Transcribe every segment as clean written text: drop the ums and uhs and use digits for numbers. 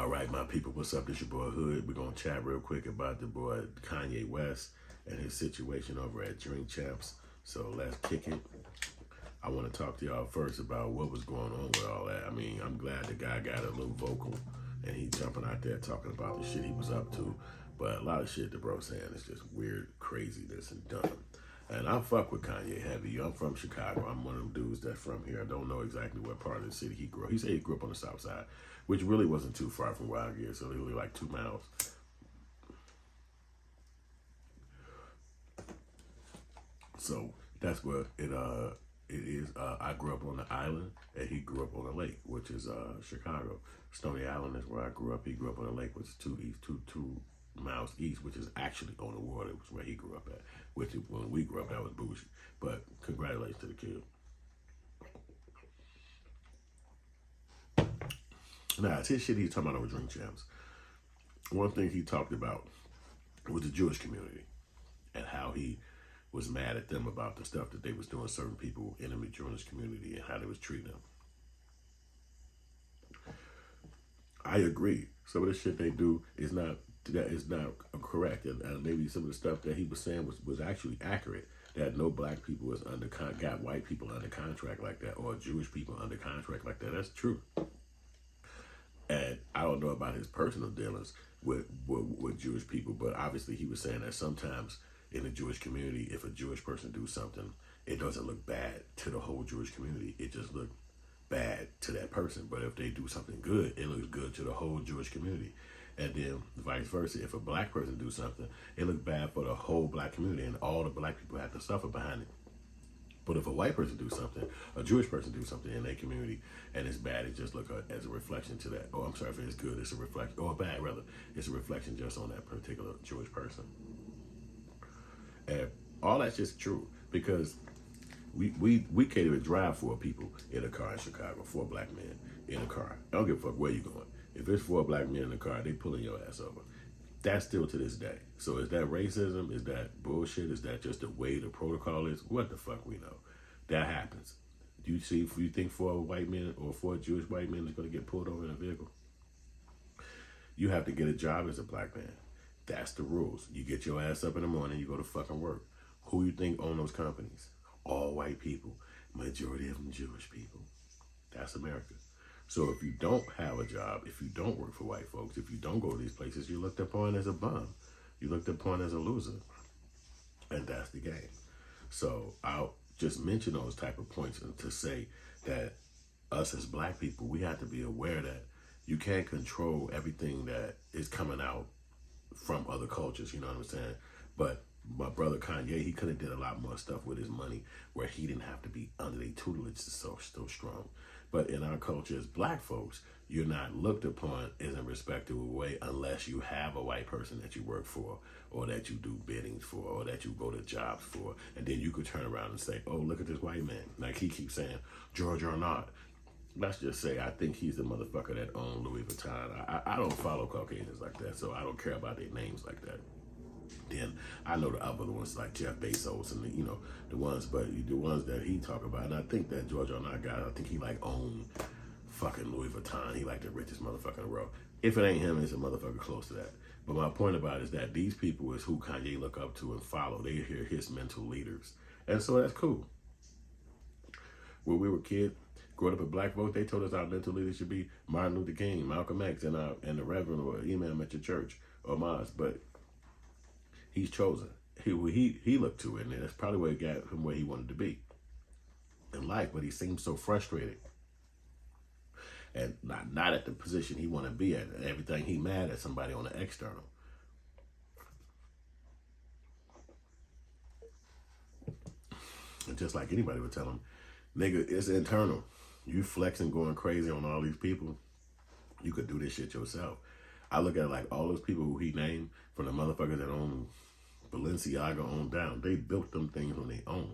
All right, my people, what's up? This your boy Hood. We're going to chat real quick about the boy Kanye West and his situation over at Drink Champs. So let's kick it. I want to talk to y'all first about what was going on with all that. I mean, I'm glad the guy got a little vocal and he jumping out there talking about the shit he was up to. But a lot of shit the bro saying is just weird craziness and dumb. And I fuck with Kanye heavy. I'm from Chicago. I'm one of them dudes that's from here. I don't know exactly what part of the city he grew up. He said he grew up on the south side, which really wasn't too far from where I grew, so literally like 2 miles. So that's what it is. I grew up on the island, and he grew up on the lake, which is Chicago. Stony Island is where I grew up. He grew up on the lake, which is 2 miles east, which is actually on the water, which is where he grew up at. Which when we grew up, that was bougie. But congratulations to the kid. Nah, it's his shit he's talking about over Drink Champs. One thing he talked about was the Jewish community and how he was mad at them about the stuff that they was doing certain people in the Jewish community and how they was treating them. I agree. Some of the shit they do is not correct, and maybe some of the stuff that he was saying was actually accurate. That no black people was got white people under contract like that, or Jewish people under contract like that. That's true. And I don't know about his personal dealings with Jewish people, but obviously he was saying that sometimes in the Jewish community, if a Jewish person do something, it doesn't look bad to the whole Jewish community. It just looks bad to that person. But if they do something good, it looks good to the whole Jewish community. And then vice versa, if a black person do something, it looks bad for the whole black community, and all the black people have to suffer behind it. But if a white person do something, a Jewish person do something in their community, and it's bad, it just look as a reflection to that. Oh, I'm sorry, if it's good, it's a reflection, or bad rather, it's a reflection just on that particular Jewish person. And all that's just true, because we can't even drive 4 people in a car in Chicago, 4 black men in a car. I don't give a fuck where you going. If it's 4 black men in the car, they pulling your ass over. That's still to this day. So is that racism? Is that bullshit? Is that just the way the protocol is? What the fuck we know? That happens. Do you see, if you think 4 white men or 4 Jewish white men is going to get pulled over in a vehicle? You have to get a job as a black man. That's the rules. You get your ass up in the morning, you go to fucking work. Who you think own those companies? All white people. Majority of them Jewish people. That's America. So if you don't have a job, if you don't work for white folks, if you don't go to these places, you're looked upon as a bum. You're looked upon as a loser. And that's the game. So I'll just mention those type of points to say that us as black people, we have to be aware that you can't control everything that is coming out from other cultures, you know what I'm saying? But my brother Kanye, he could have did a lot more stuff with his money where he didn't have to be under their tutelage so strong. But in our culture as black folks, you're not looked upon in a respectable way unless you have a white person that you work for, or that you do biddings for, or that you go to jobs for. And then you could turn around and say, oh, look at this white man. Like he keeps saying, George or not. Let's just say I think he's the motherfucker that owned Louis Vuitton. I don't follow Caucasians like that, so I don't care about their names like that. Then I know the other ones like Jeff Bezos and the ones, but the ones that he talk about. And I think that George Arnott guy, I think he like owned fucking Louis Vuitton. He like the richest motherfucker in the world. If it ain't him, it's a motherfucker close to that. But my point about it is that these people is who Kanye look up to and follow. They hear his mental leaders, and so that's cool. When we were kids, growing up as black folks, they told us our mental leaders should be Martin Luther King, Malcolm X, and the Reverend or Imam at your church or mosque. But he's chosen. He looked to it, and that's probably what got him where he wanted to be in life. But he seems so frustrated, and not at the position he want to be at. And everything he mad at somebody on the external. And just like anybody would tell him, nigga, it's internal. You flexing, going crazy on all these people. You could do this shit yourself. I look at it like all those people who he named, from the motherfuckers that own Balenciaga on down, they built them things on their own.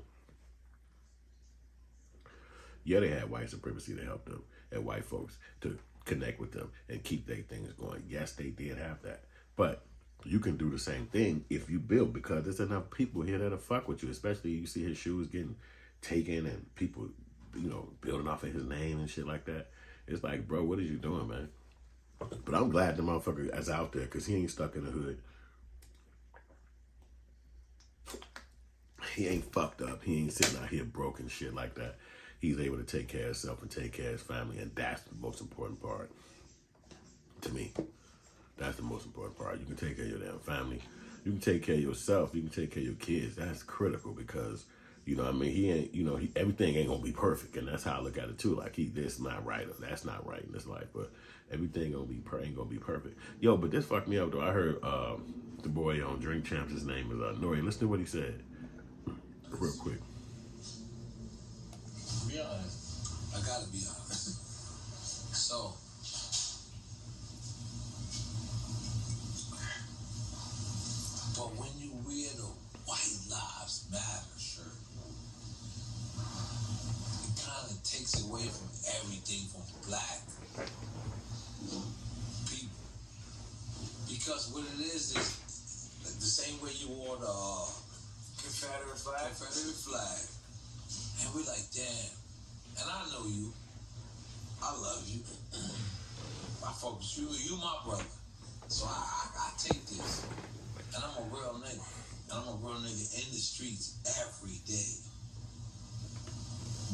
Yeah, they had white supremacy to help them and white folks to connect with them and keep their things going. Yes, they did have that. But you can do the same thing if you build, because there's enough people here that'll fuck with you, especially you see his shoes getting taken and people, building off of his name and shit like that. It's like, bro, what are you doing, man? But I'm glad the motherfucker is out there because he ain't stuck in the hood. He ain't fucked up. He ain't sitting out here broke and shit like that. He's able to take care of himself and take care of his family, and that's the most important part to me. That's the most important part. You can take care of your damn family. You can take care of yourself. You can take care of your kids. That's critical because, you know what I mean, he ain't, you know, everything ain't gonna be perfect, and that's how I look at it too. Like this not right or that's not right in this life, but everything ain't gonna be perfect. Yo, but this fucked me up though. I heard the boy on Drink Champs, his name is Nori. Listen to what he said real quick. Be honest. I gotta be honest. So, but when you wear the White Lives Matter shirt, it kind of takes away from everything from black people. Because what it is like the same way you wore the Confederate flag. And we're like, damn. And I know you. I love you. I fuck with you. You my brother. So I take this. And I'm a real nigga. And I'm a real nigga in the streets every day.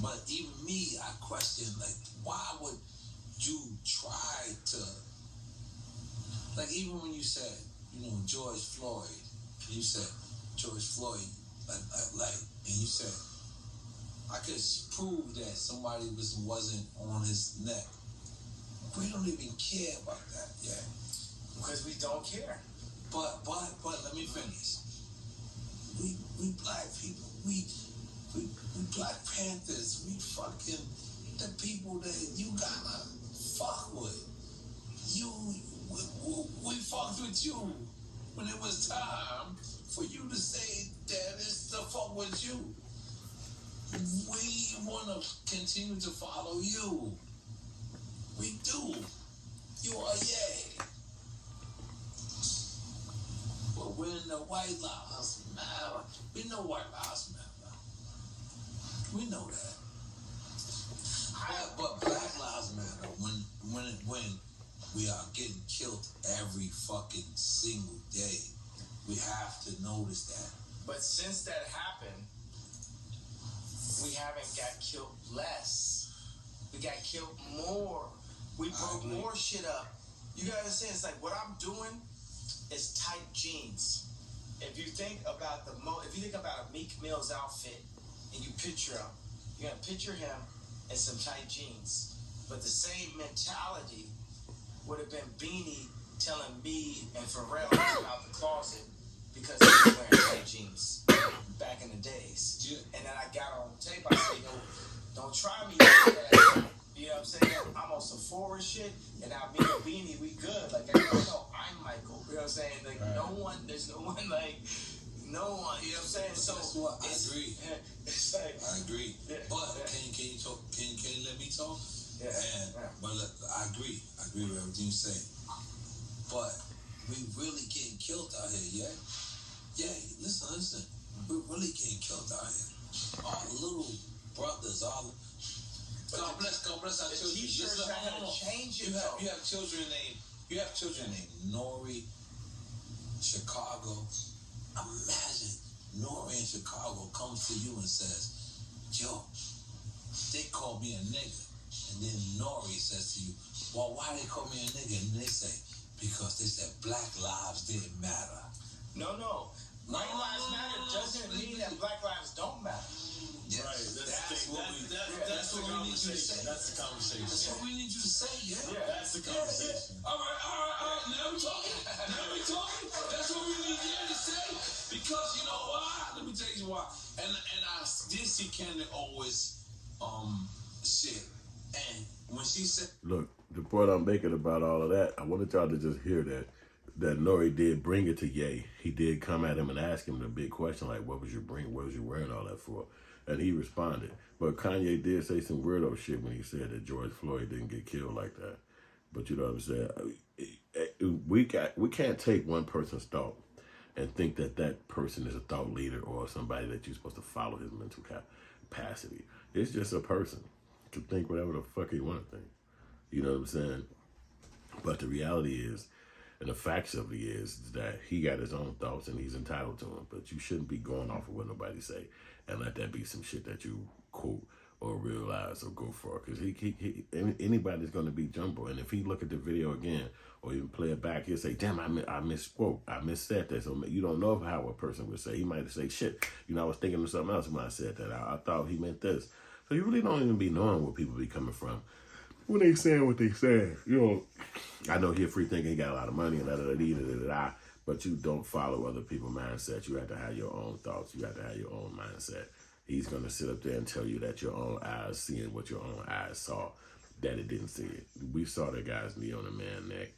But even me, I question, like, why would you try to... Like, even when you said, you know, George Floyd, you said, George Floyd, and you said, I could prove that somebody wasn't on his neck. We don't even care about that yet. Because we don't care. But let me finish. We black people, we Black Panthers, we fucking the people that you gotta fuck with. We fucked with you when it was time for you to say that it's the fuck with you. We want to continue to follow you. We do. You are yay. But when the White Lives Matter, we know White Lives Matter. We know that. But Black Lives Matter, when we are getting killed every fucking single day, we have to notice that. But since that happened, we haven't got killed less. We got killed more. We broke more shit up. You gotta understand, it's like what I'm doing is tight jeans. If you think about a Meek Mill's outfit and you picture him, you're gonna picture him in some tight jeans. But the same mentality would have been Beanie telling me and Pharrell to come out the closet because he was wearing tight jeans back in the days. Yeah. And then I got on tape, I said, yo, don't try me like that. You know what I'm saying? I'm on Sephora shit, and now me and Beanie, we good. Like, everybody know I'm Michael. You know what I'm saying? Like, right. There's no one, like, no one. You know what I'm saying? So, that's what I agree. It's like, I agree. Yeah, but can you talk? Can you let me talk? Yeah. But look, I agree. I agree with everything you say. But we really getting killed out here, yeah? Yeah, listen. We're really getting killed out here. Our little brothers, God bless our children. T-shirts are gonna change it. You have children named Nori, Chicago. Imagine Nori in Chicago comes to you and says, yo, they call me a nigga. And then Nori says to you, well, why they call me a nigga? And they say, because they said black lives didn't matter. No. Black lives matter doesn't mean that black lives don't matter. Yes. Right. That's what we need you to say. That's the conversation. That's what we need you to say, yeah. That's the conversation. Yeah. All right. Now we talking. That's what we need you to say. Because you know why? Let me tell you why. And I did see Candy always shit. And when she said, look, the point I'm making about all of that, I wanted y'all to just hear that Nori did bring it to Ye. He did come at him and ask him the big question, like, what was you wearing all that for? And he responded. But Kanye did say some weirdo shit when he said that George Floyd didn't get killed like that. But you know what I'm saying? We can't take one person's thought and think that person is a thought leader or somebody that you're supposed to follow his mental capacity. It's just a person to think whatever the fuck he want to think. You know what I'm saying? But the reality is, and the facts of it is that he got his own thoughts and he's entitled to them. But you shouldn't be going off of what nobody say and let that be some shit that you quote or realize or go for. Because anybody's going to be jumbo. And if he look at the video again or even play it back, he'll say, damn, I misquote. I missaid that. So you don't know how a person would say. He might say, shit, I was thinking of something else when I said that. I thought he meant this. So you really don't even be knowing where people be coming from when they saying what they saying. I know he a free thinker, he got a lot of money and da-da-da-da-da-da, but you don't follow other people's mindset. You have to have your own thoughts. You have to have your own mindset. He's going to sit up there and tell you that your own eyes seeing what your own eyes saw, that it didn't see it. We saw that guy's knee on the man's neck.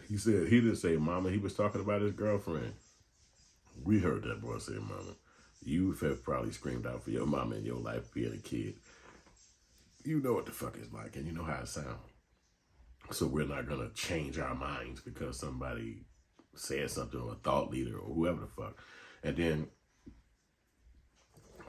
He didn't say mama. He was talking about his girlfriend. We heard that boy say mama. You have probably screamed out for your mama in your life being a kid. You know what the fuck it's like and you know how it sounds. So we're not going to change our minds because somebody said something or a thought leader or whoever the fuck. And then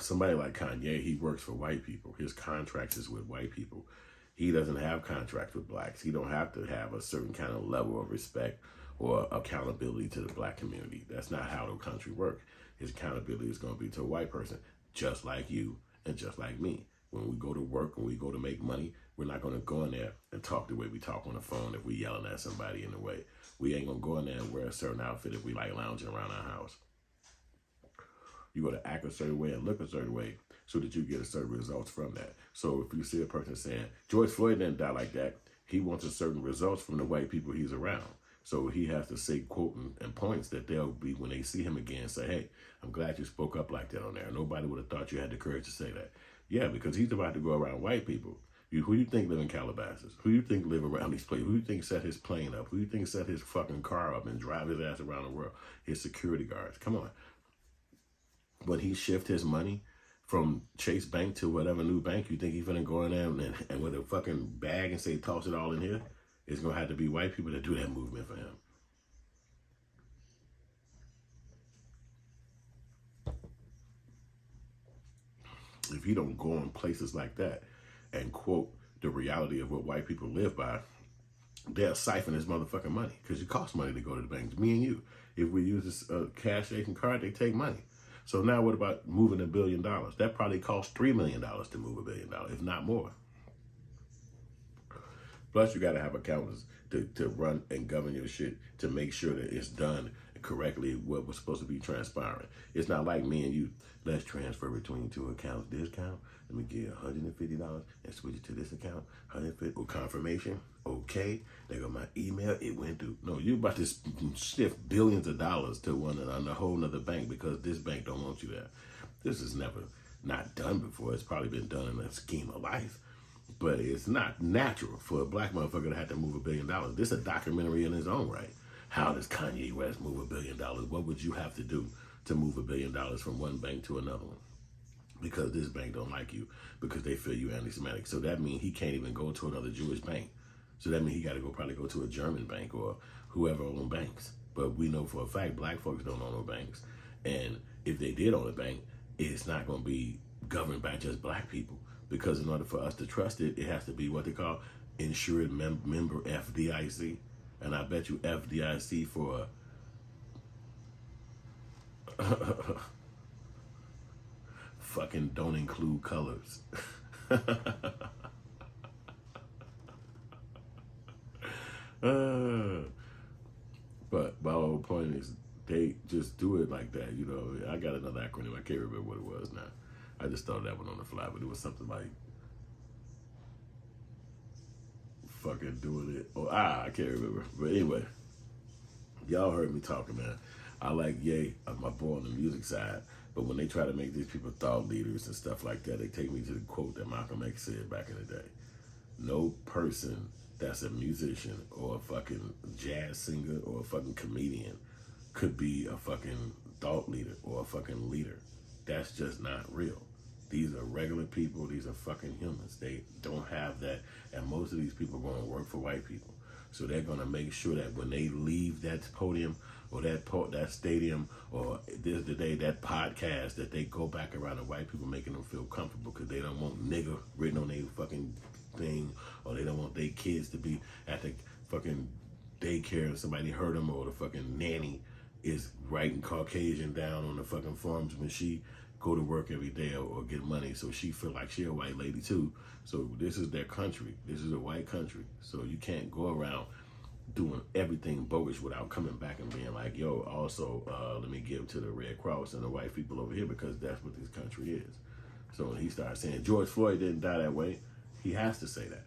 somebody like Kanye, he works for white people. His contracts is with white people. He doesn't have contracts with blacks. He don't have to have a certain kind of level of respect or accountability to the black community. That's not how the country works. His accountability is going to be to a white person, just like you and just like me. When we go to work, when we go to make money, we're not going to go in there and talk the way we talk on the phone if we yelling at somebody in the way. We ain't going to go in there and wear a certain outfit if we like lounging around our house. You got to act a certain way and look a certain way so that you get a certain results from that. So if you see a person saying, George Floyd didn't die like that, he wants a certain results from the white people he's around. So he has to say quote and points that they'll be, when they see him again, say, hey, I'm glad you spoke up like that on there. Nobody would have thought you had the courage to say that. Yeah, because he's about to go around white people. Who you think live in Calabasas? Who you think live around these places? Who you think set his plane up? Who you think set his fucking car up and drive his ass around the world? His security guards. Come on. When he shift his money from Chase Bank to whatever new bank, you think he's gonna go in there and with a fucking bag and say toss it all in here? It's gonna have to be white people that do that movement for him. If he don't go in places like that and quote the reality of what white people live by, they'll siphon his motherfucking money because it costs money to go to the bank. Me and you, if we use this Cashapp card, they take money. So now what about moving $1 billion? That probably costs $3 million to move $1 billion, if not more. Plus, you got to have accountants to run and govern your shit to make sure that it's done correctly what was supposed to be transparent. It's not like me and you, let's transfer between two accounts. This account, let me get $150 and switch it to this account. 150 or confirmation. Okay, they got my email. It went through. No, you about to shift billions of dollars to one on a whole nother bank because this bank don't want you there. This is never not done before. It's probably been done in a scheme of life. But it's not natural for a black motherfucker to have to move $1 billion. This is a documentary in its own right. How does Kanye West move $1 billion? What would you have to do to move $1 billion from one bank to another one? Because this bank don't like you because they feel you anti-Semitic. So that means he can't even go to another Jewish bank. So that means he got to probably go to a German bank or whoever owns banks. But we know for a fact black folks don't own no banks. And if they did own a bank, it's not going to be governed by just black people. Because in order for us to trust it, it has to be what they call insured member FDIC. And I bet you FDIC for fucking don't include colors. But my whole point is they just do it like that. You know, I got another acronym. I can't remember what it was now. I just thought that one on the fly, but it was something like fucking doing it. Oh, I can't remember. But anyway, y'all heard me talking, man. I like Ye, my boy on the music side, but when they try to make these people thought leaders and stuff like that, they take me to the quote that Malcolm X said back in the day. No person that's a musician or a fucking jazz singer or a fucking comedian could be a fucking thought leader or a fucking leader. That's just not real. These are regular people. These are fucking humans. They don't have that. And most of these people are going to work for white people. So they're going to make sure that when they leave that podium or that stadium or this the day, that podcast, that they go back around to white people making them feel comfortable because they don't want nigger written on their fucking thing or they don't want their kids to be at the fucking daycare and somebody hurt him, or the fucking nanny is writing Caucasian down on the fucking forms when she go to work every day or get money, so she feel like she a white lady too. So this is their country. This is a white country. So you can't go around doing everything bogus without coming back and being like, yo, also let me give to the Red Cross and the white people over here, because that's what this country is. So when he starts saying George Floyd didn't die that way, he has to say that,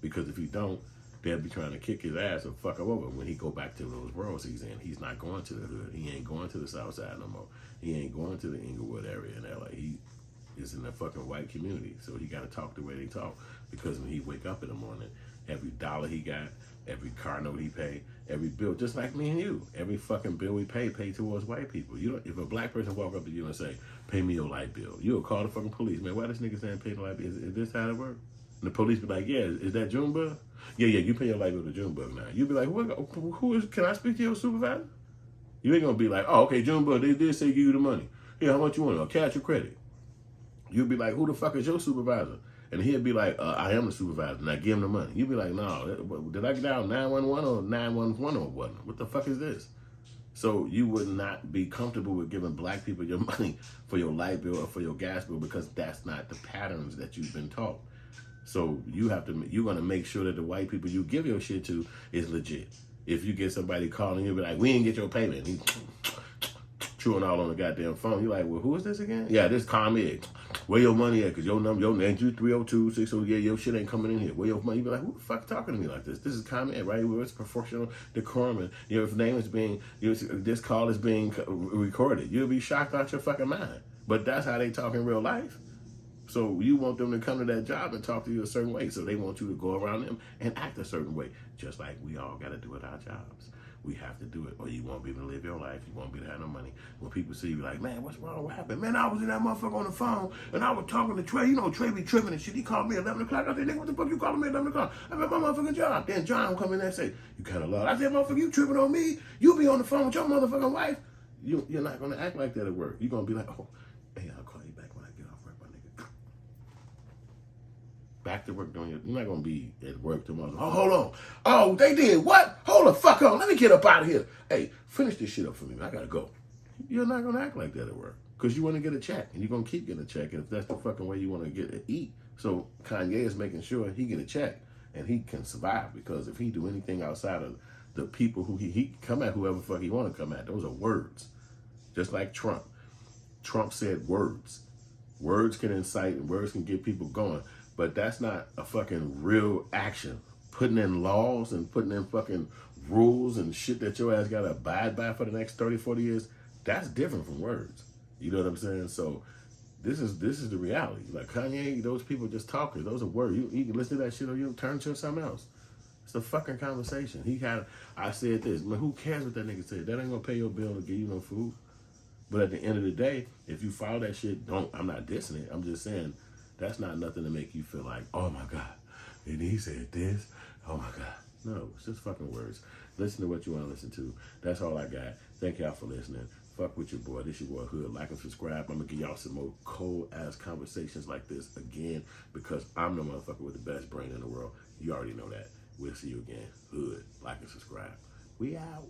because if he don't, they'll be trying to kick his ass or fuck him over when he go back to those worlds he's in. He's not going to the hood. He ain't going to the South Side no more. He ain't going to the Inglewood area in LA. He is in the fucking white community. So he got to talk the way they talk, because when he wake up in the morning, every dollar he got, every car note he pay, every bill, just like me and you, every fucking bill we pay towards white people. You don't, if a black person walk up to you and say, pay me your light bill, you'll call the fucking police. Man, why this nigga saying pay the light bill? Is this how it work? And the police be like, yeah, is that Junebug? Yeah, you pay your light bill to Junebug now. You be like, who is, can I speak to your supervisor? You ain't gonna be like, oh, okay, Junebug, they did say give you the money. Here, how much you want? Cash or credit? You'll be like, who the fuck is your supervisor? And he'll be like, I am the supervisor, and I give him the money. You'll be like, no, did I get out 911 or 911 or what? What the fuck is this? So you would not be comfortable with giving black people your money for your light bill or for your gas bill, because that's not the patterns that you've been taught. So you're gonna make sure that the white people you give your shit to is legit. If you get somebody calling, you'll be like, we didn't get your payment. He's chewing all on the goddamn phone. You're like, well, who is this again? Yeah, this is Kanye. Where your money at? Because your number, your name, 302-608, yeah, your shit ain't coming in here. Where your money? You be like, who the fuck talking to me like this? This is Kanye, right? Where it's proportional decorum, and your name is being, this call is being recorded. You'll be shocked out your fucking mind. But that's how they talk in real life. So you want them to come to that job and talk to you a certain way. So they want you to go around them and act a certain way, just like we all got to do at our jobs. We have to do it, or you won't be able to live your life. You won't be able to have no money. When people see you, like, man, what's wrong? What happened? Man, I was in that motherfucker on the phone, and I was talking to Trey. You know, Trey be tripping and shit. He called me at 11 o'clock. I said, nigga, what the fuck you calling me at 11 o'clock? I'm at my motherfucking job. Then John will come in there and say, you kind of love. I said, motherfucker, you tripping on me? You be on the phone with your motherfucking wife. You're not going to act like that at work. You're going to be like, oh, hey, I'll call you back when I get off work, my nigga. Back to work doing your, you're not going to be at work tomorrow. Oh, hold on. Oh, they did what? Hold the fuck on. Let me get up out of here. Hey, finish this shit up for me, man. I got to go. You're not going to act like that at work, because you want to get a check, and you're going to keep getting a check, and if that's the fucking way you want to get to eat. So Kanye is making sure he get a check and he can survive, because if he do anything outside of the people who he come at, whoever fuck he want to come at, those are words. Just like Trump. Trump said words. Words can incite and words can get people going. But that's not a fucking real action. Putting in laws and putting in fucking rules and shit that your ass got to abide by for the next 30, 40 years, that's different from words. You know what I'm saying? So this is the reality. Like Kanye, those people just talking. Those are words. You can listen to that shit or you turn to something else. It's a fucking conversation. I said this. Man, who cares what that nigga said? That ain't going to pay your bill or give you no food. But at the end of the day, if you follow that shit, I'm not dissing it. I'm just saying that's not nothing to make you feel like, oh my God, and he said this. Oh my God. No, it's just fucking words. Listen to what you want to listen to. That's all I got. Thank y'all for listening. Fuck with your boy. This your boy Hood. Like and subscribe. I'm going to give y'all some more cold ass conversations like this again, because I'm the motherfucker with the best brain in the world. You already know that. We'll see you again. Hood. Like and subscribe. We out.